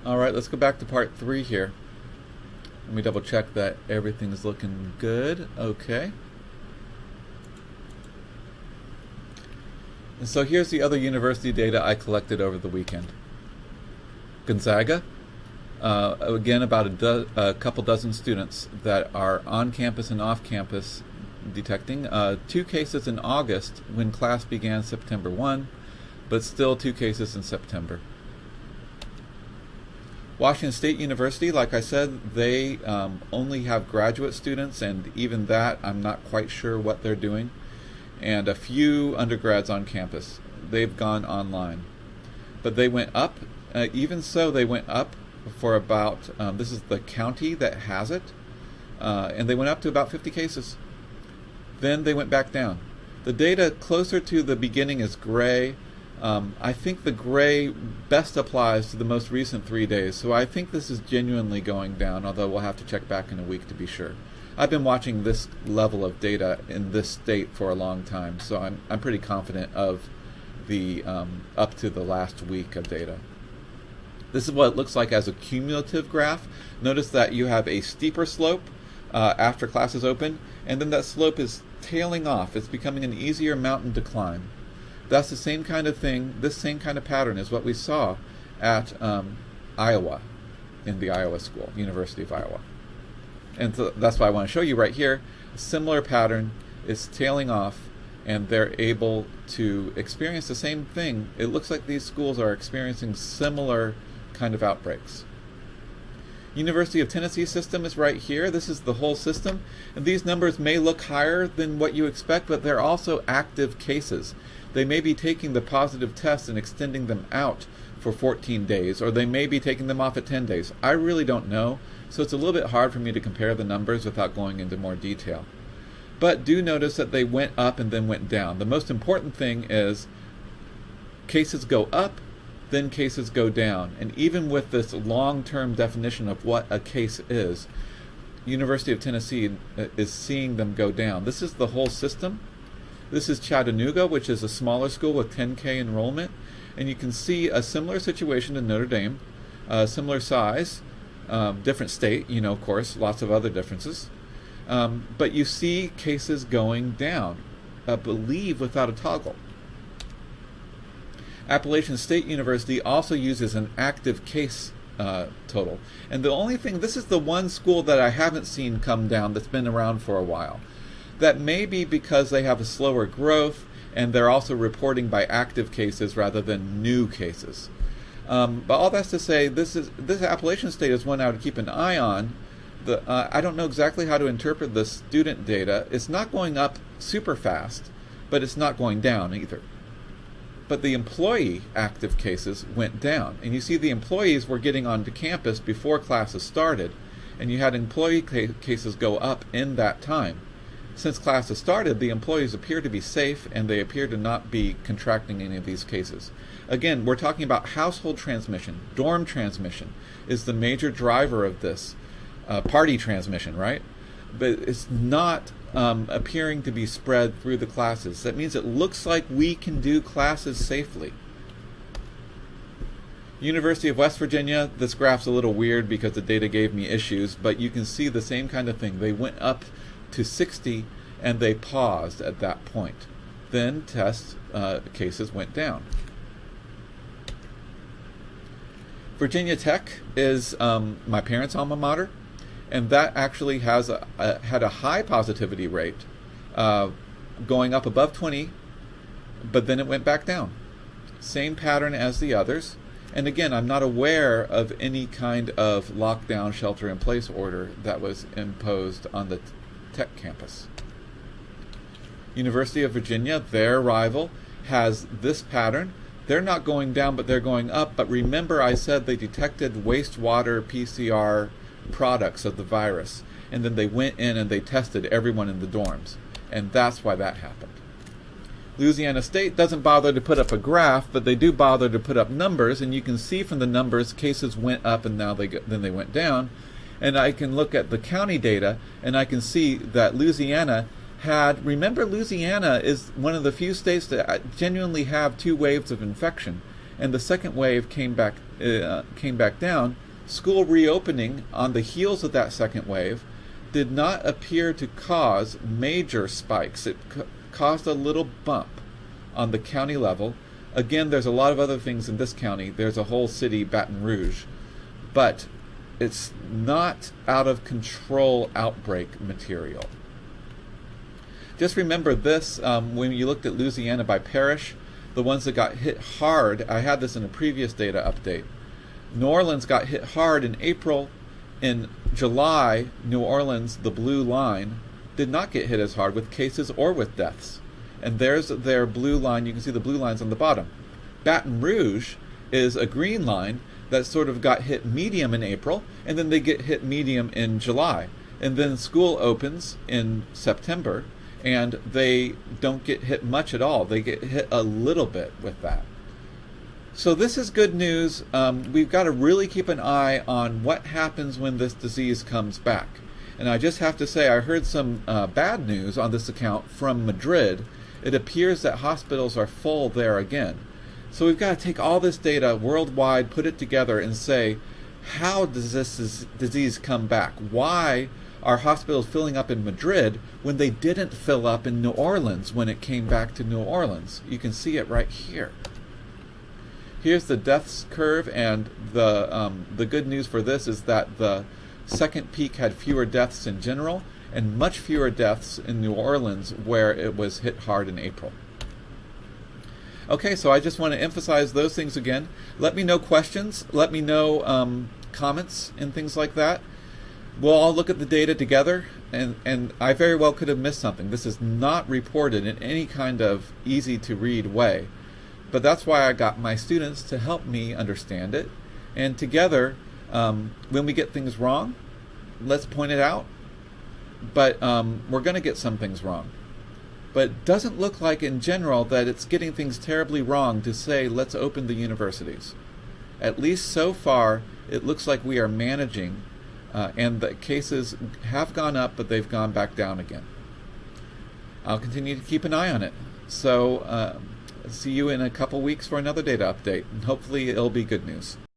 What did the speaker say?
All right, let's go back to part 3 here. Let me double check that everything's looking good. Okay. And so here's the other university data I collected over the weekend. Gonzaga, again about a couple dozen students that are on campus and off campus detecting. 2 cases in August when class began September 1, but still 2 cases in September. Washington State University, like I said, they only have graduate students, and even that I'm not quite sure what they're doing. And a few undergrads on campus. They've gone online. But they went up, even so they went up for about, this is the county that has it, and they went up to about 50 cases. Then they went back down. The data closer to the beginning is gray. I think the gray best applies to the most recent 3 days, so I think this is genuinely going down, although we'll have to check back in a week to be sure. I've been watching this level of data in this state for a long time, so I'm pretty confident of the up to the last week of data. This is what it looks like as a cumulative graph. Notice that you have a steeper slope after classes open, and then that slope is tailing off. It's becoming an easier mountain to climb. That's the same kind of thing, this same kind of pattern is what we saw at Iowa, in the Iowa school, University of Iowa. And so that's why I want to show you right here. A similar pattern is tailing off, and they're able to experience the same thing. It looks like these schools are experiencing similar kind of outbreaks. University of Tennessee system is right here. This is the whole system. And these numbers may look higher than what you expect, but they're also active cases. They may be taking the positive tests and extending them out for 14 days, or they may be taking them off at 10 days. I really don't know, so it's a little bit hard for me to compare the numbers without going into more detail. But do notice that they went up and then went down. The most important thing is cases go up, then cases go down. And even with this long-term definition of what a case is, University of Tennessee is seeing them go down. This is the whole system. This is Chattanooga, which is a smaller school with 10K enrollment. And you can see a similar situation to Notre Dame, similar size, different state, of course, lots of other differences. But you see cases going down, I believe without a toggle. Appalachian State University also uses an active case total. And the only thing, this is the one school that I haven't seen come down that's been around for a while. That may be because they have a slower growth, and they're also reporting by active cases rather than new cases. But all that's to say, this Appalachian State is one I would keep an eye on. I don't know exactly how to interpret the student data. It's not going up super fast, but it's not going down either. But the employee active cases went down. And you see the employees were getting onto campus before classes started, and you had employee cases go up in that time. Since classes started, the employees appear to be safe, and they appear to not be contracting any of these cases. Again, we're talking about household transmission. Dorm transmission is the major driver of this. Party transmission, right? But it's not appearing to be spread through the classes. That means it looks like we can do classes safely. University of West Virginia, this graph's a little weird because the data gave me issues, but you can see the same kind of thing. They went up to 60 and they paused at that point. Then test cases went down. Virginia Tech is my parents' alma mater, and that actually has had a high positivity rate, going up above 20, but then it went back down. Same pattern as the others. And again, I'm not aware of any kind of lockdown shelter-in-place order that was imposed on the Tech campus. University of Virginia, their rival, has this pattern. They're not going down, but they're going up. But remember, I said they detected wastewater PCR products of the virus, and then they went in and they tested everyone in the dorms, and that's why that happened. Louisiana State doesn't bother to put up a graph, but they do bother to put up numbers, and you can see from the numbers cases went up and now then they went down. And I can look at the county data, and I can see that Louisiana remember, Louisiana is one of the few states that genuinely have 2 waves of infection, and the second wave came back down. School reopening on the heels of that second wave did not appear to cause major spikes. It caused a little bump on the county level. Again, there's a lot of other things in this county. There's a whole city, Baton Rouge, but it's not out of control outbreak material. Just remember this, when you looked at Louisiana by parish, the ones that got hit hard, I had this in a previous data update. New Orleans got hit hard in April. In July, New Orleans, the blue line, did not get hit as hard with cases or with deaths. And there's their blue line. You can see the blue lines on the bottom. Baton Rouge is a green line that sort of got hit medium in April, and then they get hit medium in July. And then school opens in September, and they don't get hit much at all. They get hit a little bit with that. So this is good news. We've got to really keep an eye on what happens when this disease comes back. And I just have to say, I heard some bad news on this account from Madrid. It appears that hospitals are full there again. So we've got to take all this data worldwide, put it together, and say, how does this disease come back? Why are hospitals filling up in Madrid when they didn't fill up in New Orleans when it came back to New Orleans? You can see it right here. Here's the deaths curve, and the good news for this is that the second peak had fewer deaths in general and much fewer deaths in New Orleans, where it was hit hard in April. Okay, so I just want to emphasize those things again. Let me know questions. Let me know comments and things like that. We'll all look at the data together, and I very well could have missed something. This is not reported in any kind of easy-to-read way. But that's why I got my students to help me understand it. And together, when we get things wrong, let's point it out. But we're going to get some things wrong. But it doesn't look like in general that it's getting things terribly wrong to say, let's open the universities. At least so far, it looks like we are managing, and the cases have gone up, but they've gone back down again. I'll continue to keep an eye on it. So see you in a couple weeks for another data update, and hopefully it'll be good news.